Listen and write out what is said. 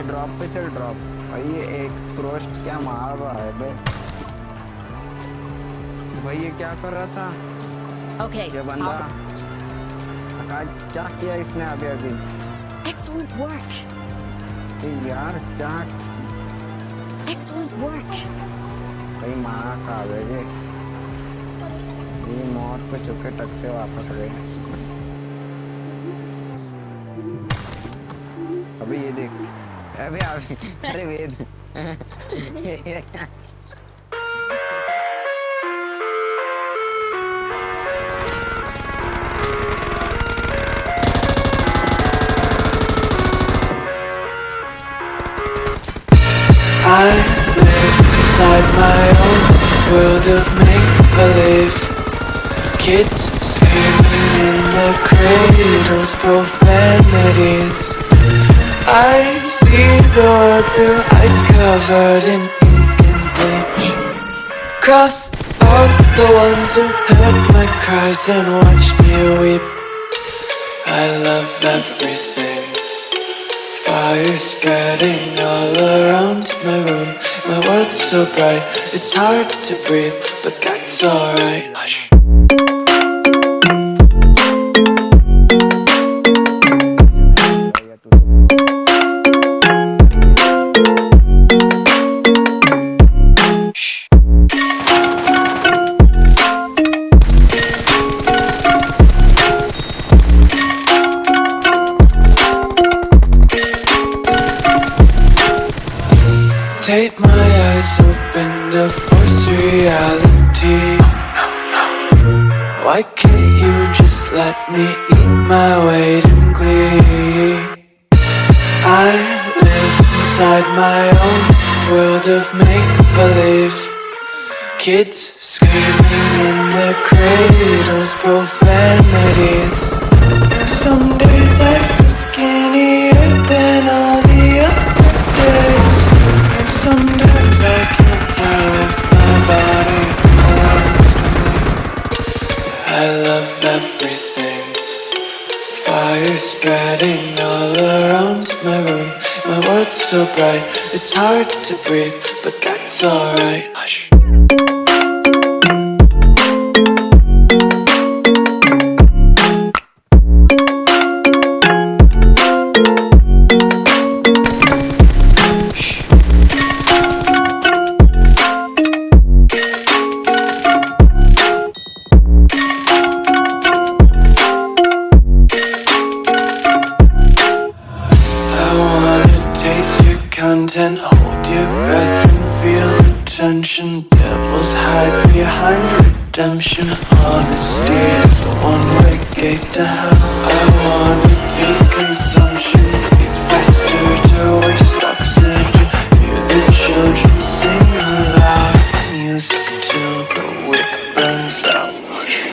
भाई ड्रॉप पे चल ड्रॉप। भाई ये एक क्रोश क्या मार रहा है बे। भाई ये क्या कर रहा था? Okay. ये बंदा क्या किया इसने अभी अभी? Excellent work. यार क्या Excellent work. भाई माँ का वैसे ये मौत पे चुके टक्के वापस गए। अभी ये देख अबे अरे वेद I live inside my own world of make-believe. Kids screaming in their cradles, profanities. I see the world through eyes covered in ink and bleach. Cross out the ones who heard my cries and watched me weep. I love everything. Fire spreading all around my room. My world's so bright, it's hard to breathe, but that's alright. Hush. Take my eyes open to force reality. Why can't you just let me eat my weight in glee? I live inside my own world of make-believe. Kids screaming in their cradles, profanities. Some days I feel skinnier than all the other days. Sometimes I can't tell if my body belongs to me. I love everything. Fire spreading all around my room. My world's so bright, it's hard to breathe, but that's alright. Hush. Content, hold your breath and feel the tension. Devils hide behind redemption. Honesty is a one-way gate to hell. I wanna taste consumption.